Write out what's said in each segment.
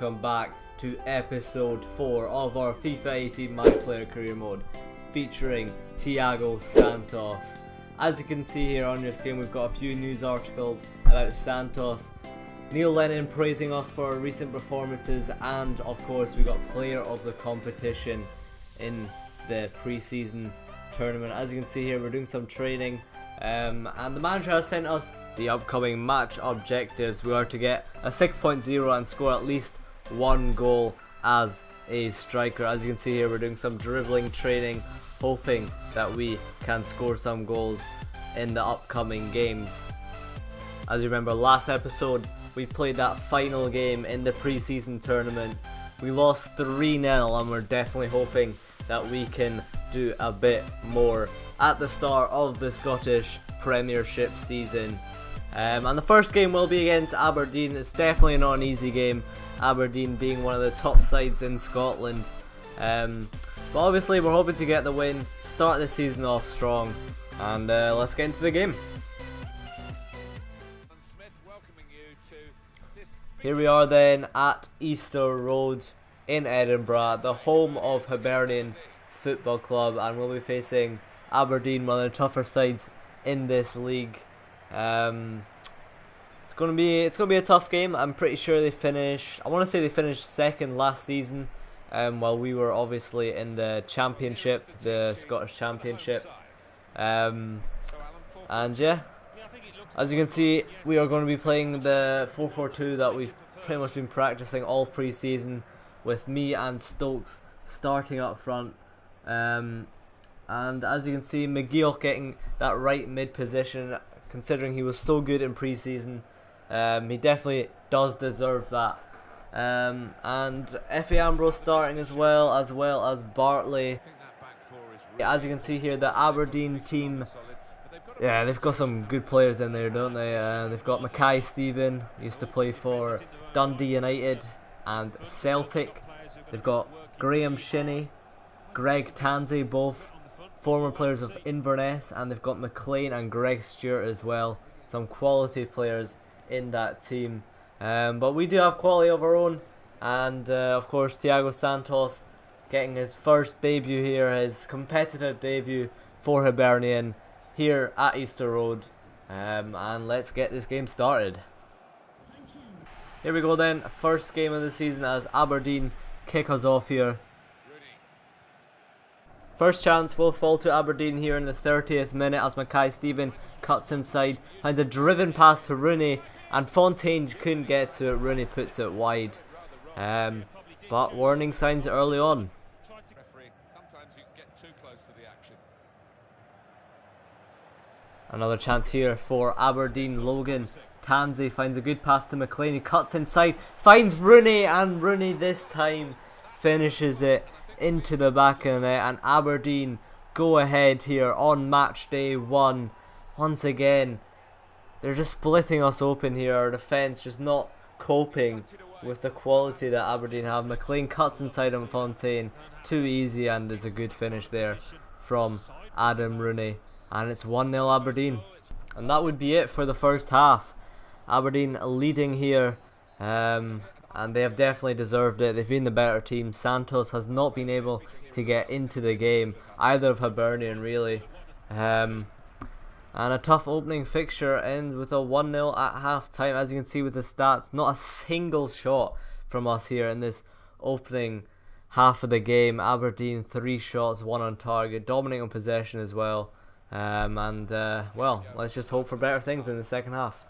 welcome back to episode 4 of our FIFA 18 My Player Career Mode featuring Thiago Santos. As you can see here on your screen, we've got a few news articles about Santos, Neil Lennon praising us for our recent performances, and of course we got player of the competition in the pre-season tournament. As you can see here, we're doing some training and the manager has sent us the upcoming match objectives. We are to get a 6.0 and score at least one goal as a striker. As you can see here, we're doing some dribbling training, hoping that we can score some goals in the upcoming games. As you remember, last episode we played that final game in the pre-season tournament. We lost 3-0 and we're definitely hoping that we can do a bit more at the start of the Scottish Premiership season. And the first game will be against Aberdeen. It's definitely not an easy game, Aberdeen being one of the top sides in Scotland. But obviously we're hoping to get the win, start the season off strong, and let's get into the game. Here we are then at Easter Road in Edinburgh, the home of Hibernian Football Club, and we'll be facing Aberdeen, one of the tougher sides in this league. It's gonna be a tough game. I'm pretty sure they finished, I want to say they finished second last season, while we were obviously in the championship, the Scottish Championship. And yeah, as you can see, we are going to be playing the 4-4-2 that we've pretty much been practicing all pre-season, with me and Stokes starting up front. And as you can see, McGeoch getting that right mid position, considering he was so good in pre-season. He definitely does deserve that. And Effie Ambrose starting as well as Bartley. As you can see here, the Aberdeen team, yeah, they've got some good players in there, don't they? They've got Mackay Stephen, used to play for Dundee United and Celtic. They've got Graham Shinney, Greg Tansey, both former players of Inverness, and they've got McLean and Greg Stewart as well. Some quality players in that team. But we do have quality of our own, and of course Thiago Santos getting his first debut here, his competitive debut for Hibernian here at Easter Road. And let's get this game started. Here we go then, first game of the season as Aberdeen kick us off here. First chance will fall to Aberdeen here in the 30th minute as Mackay Stephen cuts inside, finds a driven pass to Rooney, and Fontaine couldn't get to it. Rooney puts it wide. But warning signs early on. Another chance here for Aberdeen. Logan Tansey finds a good pass to McLean. He cuts inside, finds Rooney, and Rooney this time finishes it into the back of the net, and Aberdeen go ahead here on match day 1. Once again, they're just splitting us open here. Our defence just not coping with the quality that Aberdeen have. McLean cuts inside on Fontaine, too easy, and it's a good finish there from Adam Rooney, and it's 1-0 Aberdeen. And that would be it for the first half. Aberdeen leading here, and they have definitely deserved it. They've been the better team. Santos has not been able to get into the game, either of Hibernian really. And a tough opening fixture ends with a 1-0 at half time. As you can see with the stats, not a single shot from us here in this opening half of the game. Aberdeen 3 shots, 1 on target, dominating possession as well. Well, let's just hope for better things in the second half.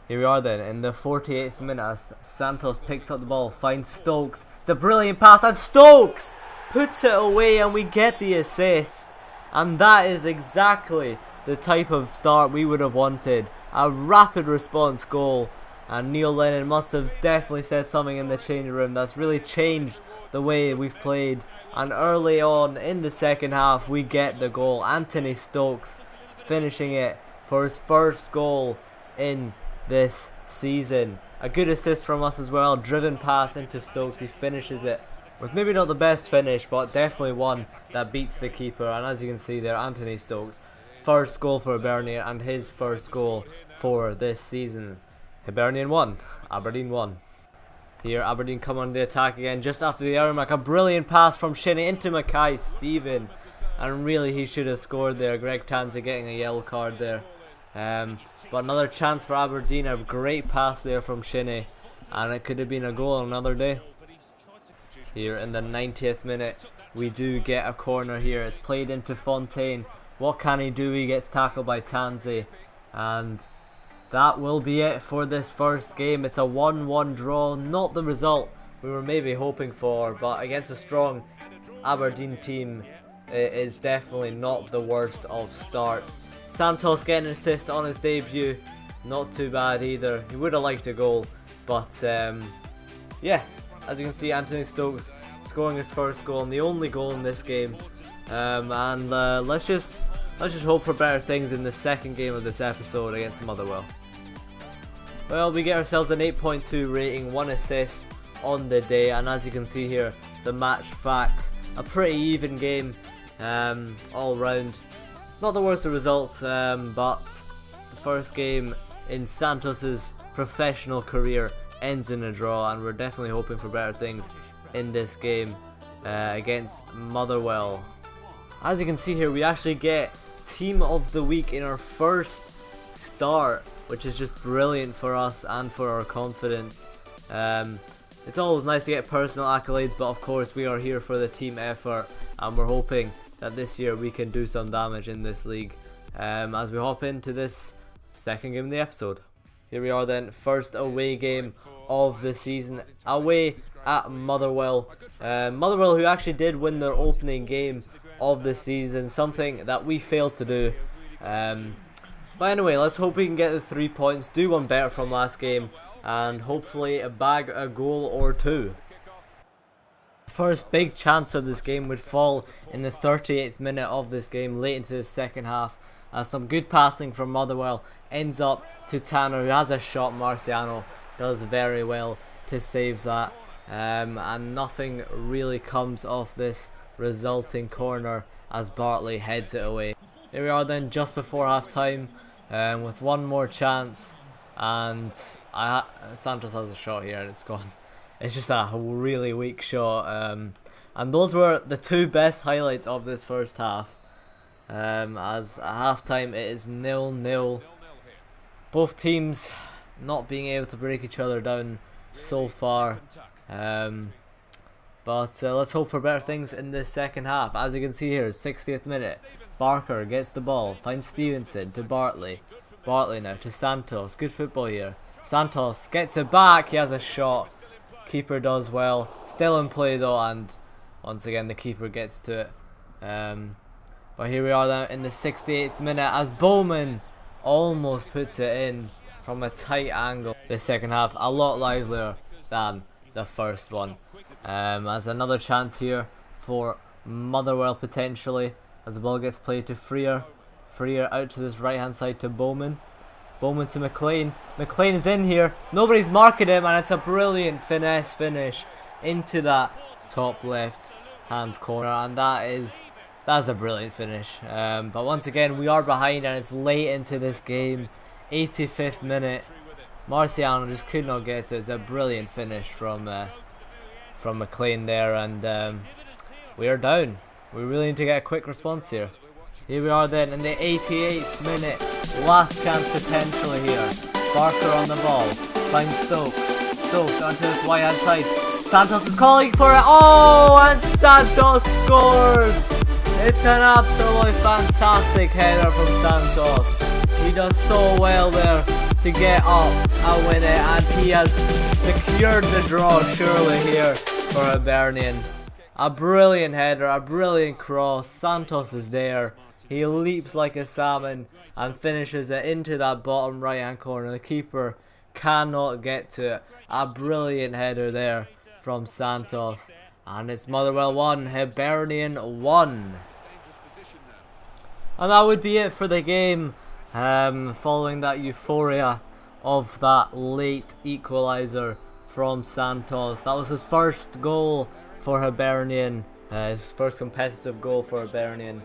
Here we are then in the 48th minute as Santos picks up the ball, finds Stokes. It's a brilliant pass and Stokes puts it away and we get the assist. And that is exactly the type of start we would have wanted. A rapid response goal, and Neil Lennon must have definitely said something in the changing room that's really changed the way we've played. And early on in the second half we get the goal. Anthony Stokes finishing it for his first goal in this season. A good assist from us as well, driven pass into Stokes. He finishes it with maybe not the best finish, but definitely one that beats the keeper. And as you can see there, Anthony Stokes, first goal for Hibernian and his first goal for this season. Hibernian 1, Aberdeen 1. Here, Aberdeen come on the attack again just after the hour mark. A brilliant pass from Shinnie into Mackay-Steven. And really, he should have scored there. Greg Tanzi getting a yellow card there. But another chance for Aberdeen. A great pass there from Shinnie. And it could have been a goal another day. Here in the 90th minute, we do get a corner here. It's played into Fontaine. What can he do? He gets tackled by Tanzi. And that will be it for this first game. It's a 1-1 draw. Not the result we were maybe hoping for, but against a strong Aberdeen team, it is definitely not the worst of starts. Santos getting an assist on his debut. Not too bad either. He would have liked a goal, but yeah, as you can see, Anthony Stokes scoring his first goal and the only goal in this game. Let's just hope for better things in the second game of this episode against Motherwell. Well, we get ourselves an 8.2 rating, 1 assist on the day, and as you can see here, the match facts, a pretty even game all round. Not the worst of results, but the first game in Santos's professional career ends in a draw, and we're definitely hoping for better things in this game against Motherwell. As you can see here, we actually get Team of the Week in our first start, which is just brilliant for us and for our confidence. It's always nice to get personal accolades, but of course we are here for the team effort, and we're hoping that this year we can do some damage in this league as we hop into this second game of the episode. Here we are then, first away game of the season, away at Motherwell. Motherwell, who actually did win their opening game of the season, something that we failed to do. But anyway, let's hope we can get the 3 points, do one better from last game, and hopefully bag a goal or two. First big chance of this game would fall in the 38th minute of this game, late into the second half, as some good passing from Motherwell ends up to Tanner, who has a shot. Marciano does very well to save that, and nothing really comes off this resulting corner as Bartley heads it away. Here we are then, just before half time, with one more chance, and Santos has a shot here and it's gone. It's just a really weak shot, and those were the two best highlights of this first half. As at half time it is 0-0. Both teams not being able to break each other down so far, but let's hope for better things in this second half. As you can see here, 60th minute, Barker gets the ball, finds Stevenson to Bartley. Bartley now to Santos. Good football here. Santos gets it back. He has a shot. Keeper does well. Still in play though, and once again the keeper gets to it. But here we are now in the 68th minute as Bowman almost puts it in from a tight angle. The second half a lot livelier than the first one. As another chance here for Motherwell potentially, as the ball gets played to Freer. Freer out to this right hand side to Bowman. Bowman to McLean. McLean is in here. Nobody's marking him, and it's a brilliant finesse finish into that top left hand corner, and that's a brilliant finish. But once again we are behind, and it's late into this game. 85th minute. Marciano just could not get to it. It's a brilliant finish from McLean there, and we are down. We really need to get a quick response here. Here we are then in the 88th minute. Last chance potentially here. Barker on the ball. Finds Stokes. Stokes onto this right hand side. Santos is calling for it. Oh, and Santos scores! It's an absolutely fantastic header from Santos. He does so well there to get up and win it, and he has secured the draw surely here for Hibernian. A brilliant header, a brilliant cross. Santos is there. He leaps like a salmon and finishes it into that bottom right hand corner. The keeper cannot get to it. A brilliant header there from Santos. And it's Motherwell 1, Hibernian 1. And that would be it for the game. Following that euphoria of that late equalizer from Santos. That was his first goal for Hibernian. His first competitive goal for Hibernian.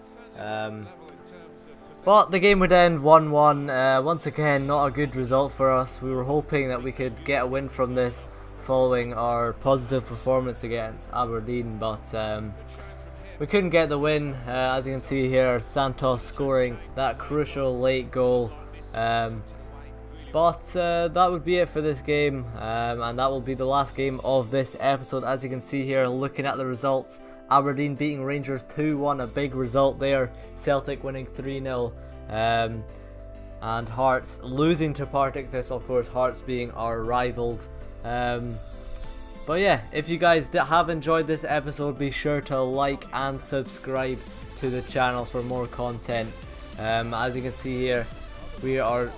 But the game would end 1-1. Once again, not a good result for us. We were hoping that we could get a win from this following our positive performance against Aberdeen, but we couldn't get the win. As you can see here, Santos scoring that crucial late goal. But that would be it for this game, and that will be the last game of this episode. As you can see here, looking at the results, Aberdeen beating Rangers 2-1, a big result there. Celtic winning 3-0, and Hearts losing to Partick Thistle, of course, Hearts being our rivals. But yeah, if you guys have enjoyed this episode, be sure to like and subscribe to the channel for more content. As you can see here, we are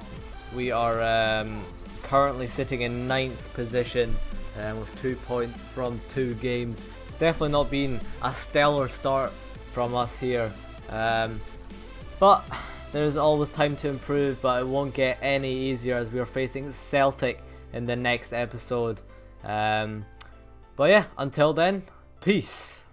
currently sitting in 9th position with 2 points from 2 games. It's definitely not been a stellar start from us here, but there's always time to improve, but it won't get any easier as we are facing Celtic in the next episode. But yeah, until then, peace.